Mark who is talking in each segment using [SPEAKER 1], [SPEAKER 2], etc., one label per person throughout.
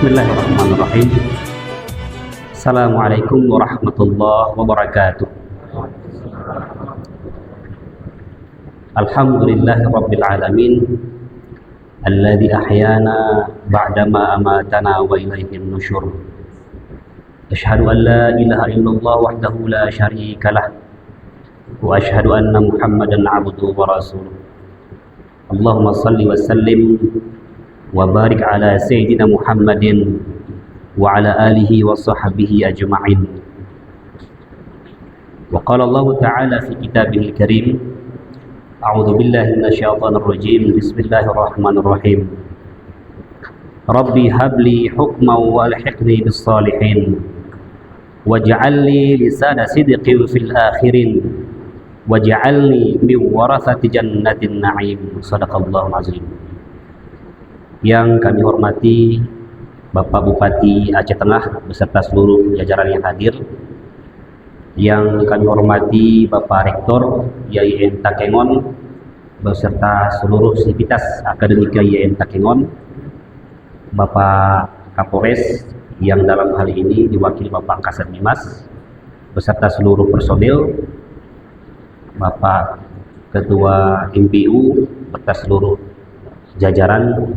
[SPEAKER 1] Bismillahirrahmanirrahim. Assalamualaikum warahmatullahi wabarakatuh. Alhamdulillahi rabbil alamin, alladzi ahyana ba'dama amatana wa ilaihin nusyur. Asyhadu an la ilaha illallah wahdahu la syarika lah, wa asyhadu anna Muhammadan 'abduhu wa rasuluh. Allahumma shalli wa sallim wa barik ala sayyidina Muhammadin wa ala alihi wa sahbihi ajma'in. Wa qala Allah ta'ala fi kitabihil karim, a'udzu billahi minasyaitonir rajim, bismillahirrahmanirrahim. Rabbi habli hukman wa alhiqni bis salihin waj'al li lisana sidqin fil akhirin waj'alni min warathati jannatin na'im. Shadaqallahul azim. Yang kami hormati Bapak Bupati Aceh Tengah beserta seluruh jajaran yang hadir. Yang kami hormati Bapak Rektor YIN Takengon beserta seluruh sivitas akademika YIN Takengon. Bapak Kapolres yang dalam hal ini diwakili Bapak Kasat Bimas beserta seluruh personil. Bapak Ketua MPU beserta seluruh jajaran,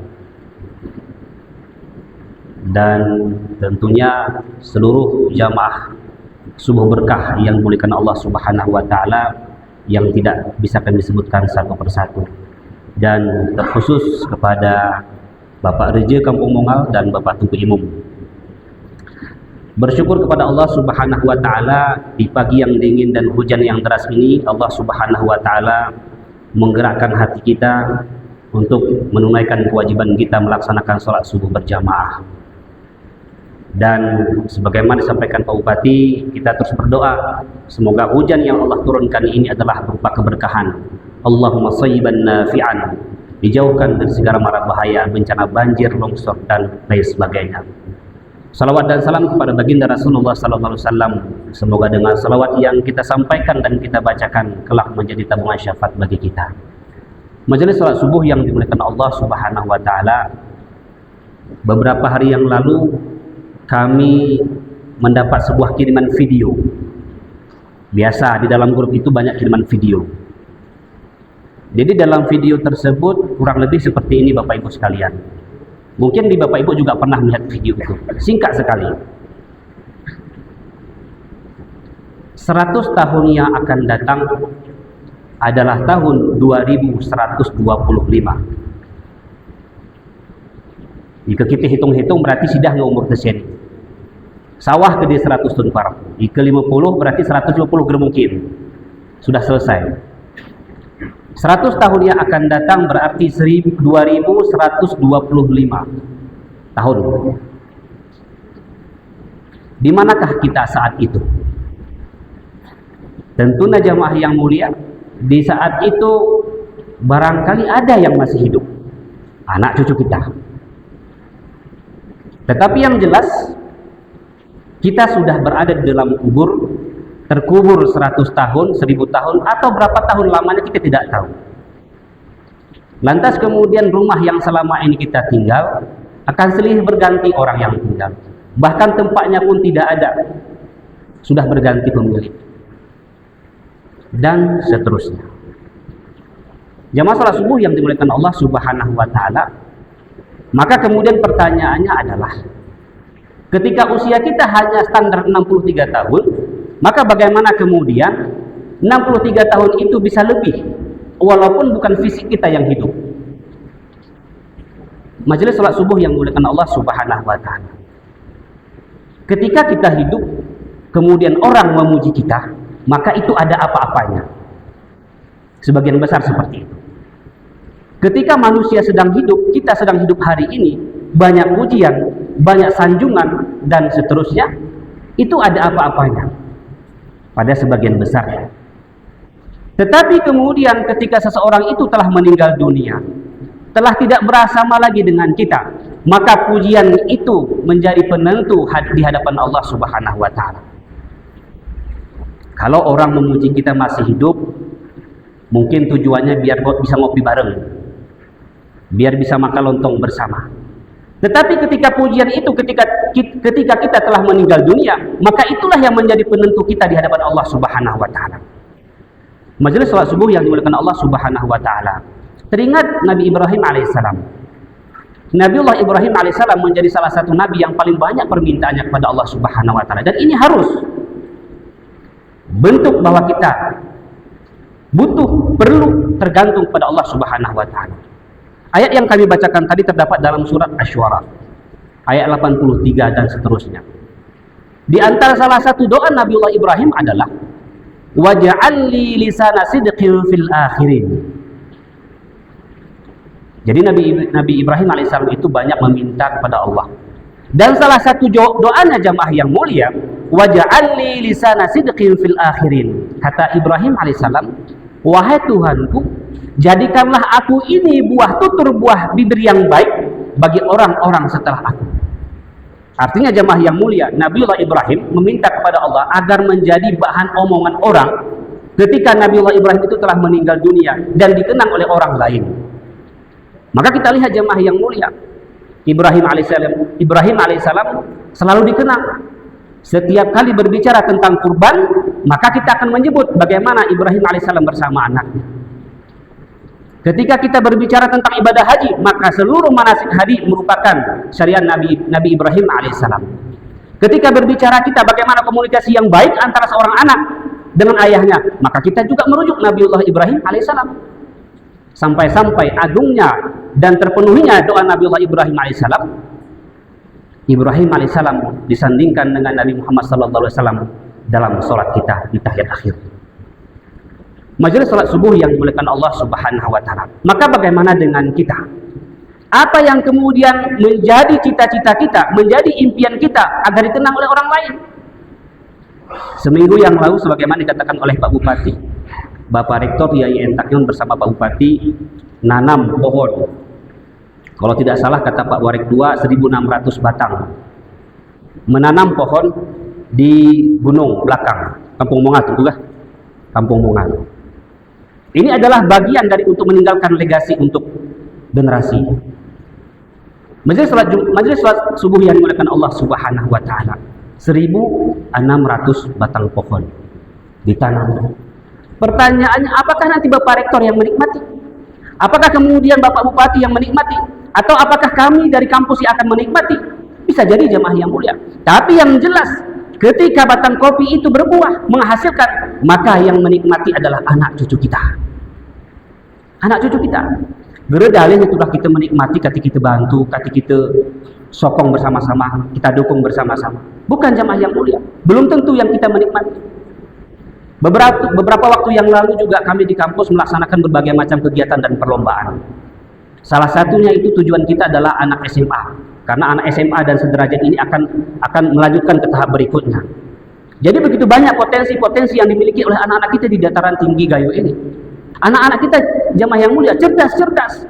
[SPEAKER 1] dan tentunya seluruh jamaah subuh berkah yang dimuliakan Allah Subhanahu wa taala yang tidak bisa kami sebutkan satu persatu, dan terkhusus kepada Bapak Reja Kampung Mongal dan Bapak Tunku Imum. Bersyukur kepada Allah Subhanahu wa taala di pagi yang dingin dan hujan yang deras ini, Allah Subhanahu wa taala menggerakkan hati kita untuk menunaikan kewajiban kita melaksanakan sholat subuh berjamaah. Dan sebagaimana disampaikan Pak Bupati, kita terus berdoa semoga hujan yang Allah turunkan ini adalah berupa keberkahan. Allahumma shayyiban nafi'an, dijauhkan dari segala mara bahaya, bencana banjir, longsor dan lain sebagainya. Salawat dan salam kepada baginda Rasulullah sallallahu alaihi wasallam. Semoga dengan salawat yang kita sampaikan dan kita bacakan kelak menjadi tabungan syafaat bagi kita. Majelis salat subuh yang dimuliakan Allah Subhanahu wa taala, beberapa hari yang lalu kami mendapat sebuah kiriman video. Biasa di dalam grup itu banyak kiriman video. Jadi dalam video tersebut kurang lebih seperti ini Bapak Ibu sekalian. Mungkin di Bapak Ibu juga pernah melihat video itu. Singkat sekali. 100 tahun yang akan datang adalah tahun 2125. Jika kita hitung-hitung berarti sudah umur terseni. Sawah ke 100 tahun parah. Jika 50 berarti 150 mungkin. Sudah selesai. 100 tahun yang akan datang berarti 2125 tahun. Di manakah kita saat itu? Tentunya jamaah yang mulia, di saat itu barangkali ada yang masih hidup, anak cucu kita. Tetapi yang jelas kita sudah berada di dalam kubur, terkubur 100 tahun, 1000 tahun, atau berapa tahun lamanya kita tidak tahu. Lantas kemudian rumah yang selama ini kita tinggal akan silih berganti orang yang tinggal. Bahkan tempatnya pun tidak ada, sudah berganti pemilik. Dan seterusnya. Jamaah salat subuh yang dimuliakan Allah Subhanahu wa taala, maka kemudian pertanyaannya adalah, ketika usia kita hanya standar 63 tahun, maka bagaimana kemudian 63 tahun itu bisa lebih, walaupun bukan fisik kita yang hidup? Majelis salat subuh yang dimuliakan Allah Subhanahu wa taala, ketika kita hidup, kemudian orang memuji kita, maka itu ada apa-apanya. Sebagian besar seperti itu. Ketika manusia sedang hidup, kita sedang hidup hari ini, banyak pujian, banyak sanjungan, dan seterusnya, itu ada apa-apanya pada sebagian besar. Tetapi kemudian ketika seseorang itu telah meninggal dunia, telah tidak bersama lagi dengan kita, maka pujian itu menjadi penentu di hadapan Allah Subhanahu wa taala. Kalau orang memuji kita masih hidup, mungkin tujuannya biar bisa ngopi bareng, biar bisa makan lontong bersama. Tetapi ketika pujian itu, ketika kita telah meninggal dunia, maka itulah yang menjadi penentu kita di hadapan Allah Subhanahu wa taala. Majelis salat subuh yang dimuliakan Allah Subhanahu wa taala. Teringat Nabi Ibrahim alaihissalam. Nabiullah Ibrahim alaihissalam menjadi salah satu nabi yang paling banyak permintaannya kepada Allah Subhanahu wa taala, dan ini harus bentuk bahwa kita perlu tergantung pada Allah Subhanahu wa taala. Ayat yang kami bacakan tadi terdapat dalam surat Asy-Syu'ara ayat 83 dan seterusnya. Di antara salah satu doa Nabiullah Ibrahim adalah waj'al li lisana sidqin fil akhirin. Jadi Nabi Ibrahim alaihissalam itu banyak meminta kepada Allah. Dan salah satu doanya jamaah yang mulia, waj'al li lisana sidqin fil akhirin. Kata Ibrahim alaihissalam, wahai Tuhanku, jadikanlah aku ini tutur buah bibir yang baik bagi orang-orang setelah aku. Artinya jamaah yang mulia, Nabiullah Ibrahim meminta kepada Allah agar menjadi bahan omongan orang ketika Nabiullah Ibrahim itu telah meninggal dunia dan dikenang oleh orang lain. Maka kita lihat jamaah yang mulia, Ibrahim alaihissalam selalu dikenang. Setiap kali berbicara tentang kurban, maka kita akan menyebut bagaimana Ibrahim alaihissalam bersama anaknya. Ketika kita berbicara tentang ibadah haji, maka seluruh manasik haji merupakan syariat Nabi Ibrahim alaihissalam. Ketika berbicara kita bagaimana komunikasi yang baik antara seorang anak dengan ayahnya, maka kita juga merujuk Nabiullah Ibrahim alaihissalam. Sampai-sampai agungnya dan terpenuhinya doa Nabiullah Ibrahim alaihissalam. Ibrahim alaihissalam disandingkan dengan Nabi Muhammad SAW dalam sholat kita di tahiyat akhir. Majelis salat subuh yang dimuliakan Allah Subhanahu wa taala. Maka bagaimana dengan kita? Apa yang kemudian menjadi cita-cita kita, menjadi impian kita agar dikenang oleh orang lain? Seminggu yang lalu sebagaimana dikatakan oleh Pak Bupati, Bapak Rektor Yai Entakyun bersama Pak Bupati nanam pohon. Kalau tidak salah kata Pak Warek 2, 1.600 batang. Menanam pohon di gunung belakang, Kampung Mongat, itu kah? Kampung Mongat. Ini adalah bagian dari untuk meninggalkan legasi untuk generasi. Majelis salat subuh yang dimuliakan Allah Subhanahu wa taala. 1.600 batang pohon ditanam. Pertanyaannya, apakah nanti Bapak Rektor yang menikmati? Apakah kemudian Bapak Bupati yang menikmati? Atau apakah kami dari kampus yang akan menikmati? Bisa jadi jamaah yang mulia. Tapi yang jelas, ketika batang kopi itu berbuah, menghasilkan, maka yang menikmati adalah anak cucu kita. Anak cucu kita. Geredalih itulah kita menikmati ketika kita bantu, ketika kita sokong bersama-sama, kita dukung bersama-sama. Bukan jamaah yang mulia. Belum tentu yang kita menikmati. Beberapa waktu yang lalu juga kami di kampus melaksanakan berbagai macam kegiatan dan perlombaan. Salah satunya itu tujuan kita adalah anak SMA. Karena anak SMA dan sederajat ini akan melanjutkan ke tahap berikutnya. Jadi begitu banyak potensi-potensi yang dimiliki oleh anak-anak kita di dataran tinggi Gayo ini. Anak-anak kita jamaah yang mulia, cerdas.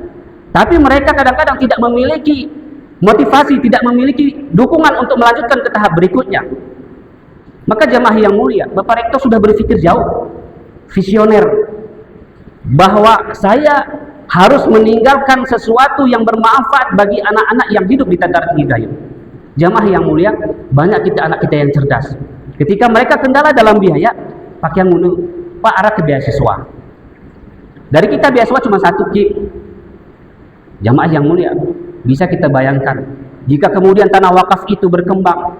[SPEAKER 1] Tapi mereka kadang-kadang tidak memiliki motivasi, tidak memiliki dukungan untuk melanjutkan ke tahap berikutnya. Maka jamaah yang mulia, Bapak Rektor sudah berpikir jauh, visioner, bahwa saya harus meninggalkan sesuatu yang bermanfaat bagi anak-anak yang hidup di dataran tinggi Gayo. Jamaah yang mulia, banyak anak kita yang cerdas. Ketika mereka kendala dalam biaya, Pak yang ngunu, Pak arah ke beasiswa. Dari kita beasiswa cuma 1 Ki. Jamaah yang mulia, bisa kita bayangkan jika kemudian tanah wakaf itu berkembang,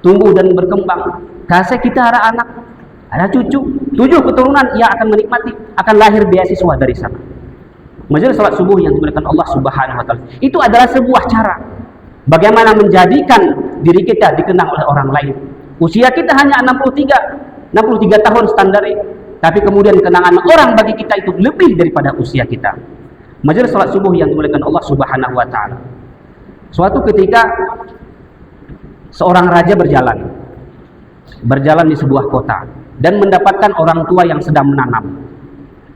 [SPEAKER 1] tumbuh dan berkembang, kasih kita ada anak, ada cucu, 7 keturunan yang akan menikmati, akan lahir beasiswa dari sana. Majelis salat subuh yang dimuliakan Allah Subhanahu wa taala. Itu adalah sebuah cara bagaimana menjadikan diri kita dikenang oleh orang lain. Usia kita hanya 63 tahun standarnya. Tapi kemudian kenangan orang bagi kita itu lebih daripada usia kita. Majelis salat subuh yang dimuliakan Allah Subhanahu wa taala. Suatu ketika seorang raja berjalan di sebuah kota dan mendapatkan orang tua yang sedang menanam.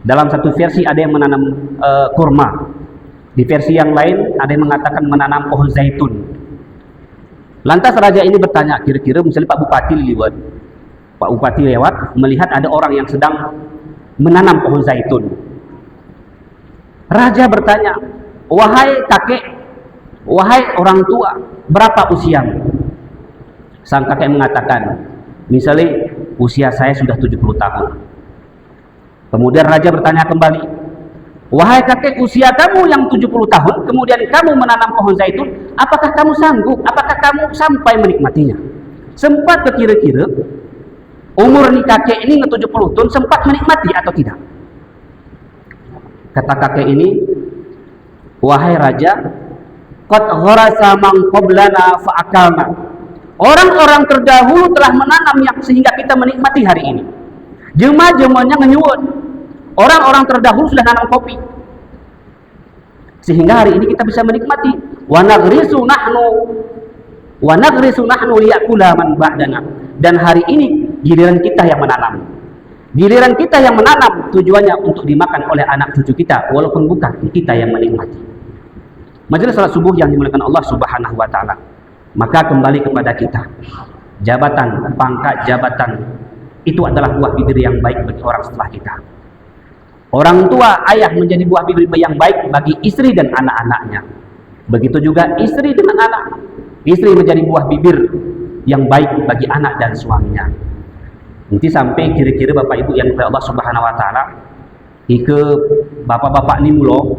[SPEAKER 1] Dalam satu versi ada yang menanam kurma. Di versi yang lain ada yang mengatakan menanam pohon zaitun. Lantas raja ini bertanya, kira-kira misalnya Pak Bupati lewat melihat ada orang yang sedang menanam pohon zaitun. Raja bertanya, wahai kakek, wahai orang tua, berapa usiamu? Sang kakek mengatakan, misalnya usia saya sudah 70 tahun. Kemudian raja bertanya kembali, wahai kakek, usia kamu yang 70 tahun, kemudian kamu menanam pohon zaitun, apakah kamu sanggup? Apakah kamu sampai menikmatinya? Sempat kira-kira umur nih kakek ini 70 tahun sempat menikmati atau tidak? Kata kakek ini, wahai raja, qad gharasa man qablana fa akalna. Orang-orang terdahulu telah menanam yang sehingga kita menikmati hari ini. Jema-jemanya ngenyuwun. Orang-orang terdahulu sudah nanam kopi, sehingga hari ini kita bisa menikmati. Wa naghrisu nahnu liyakula man ba'dana. Dan hari ini giliran kita yang menanam. Giliran kita yang menanam, tujuannya untuk dimakan oleh anak cucu kita, walaupun bukan kita yang menikmati. Majelis salat subuh yang dimuliakan Allah Subhanahu wa taala. Maka kembali kepada kita. Jabatan, pangkat jabatan itu adalah buah bibir yang baik bagi orang setelah kita. Orang tua, ayah menjadi buah bibir yang baik bagi istri dan anak-anaknya. Begitu juga istri dengan anak. Istri menjadi buah bibir yang baik bagi anak dan suaminya. Nanti sampai kira-kira Bapak Ibu yang oleh Allah Subhanahu wa taala, ike bapak-bapak ni mulo,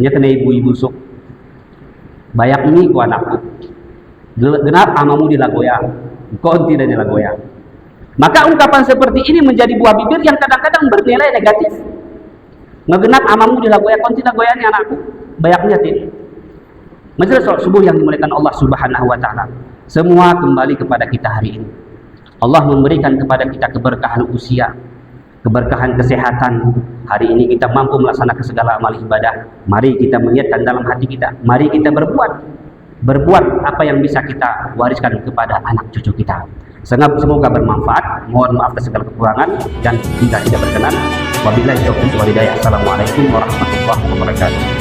[SPEAKER 1] nya kena ibu-ibu sok. Bayak ini ku anakku. Genap amamu dilagoya. Kau tidak dilagoya. Maka ungkapan seperti ini menjadi buah bibir yang kadang-kadang bernilai negatif. Ngegenap amamu dilagoya, kon tidak goyani anakku, bayaknya tidak. Majelis salat subuh yang dimuliakan Allah Subhanahu wa taala. Semua kembali kepada kita hari ini. Allah memberikan kepada kita keberkahan usia, keberkahan kesehatan. Hari ini kita mampu melaksanakan segala amal ibadah. Mari kita menyiapkan dalam hati kita. Mari kita berbuat apa yang bisa kita wariskan kepada anak cucu kita. Semoga bermanfaat. Mohon maaf atas segala kekurangan dan jika tidak berkenan. Wabillahi taufiq wal hidayah. Assalamualaikum warahmatullahi wabarakatuh.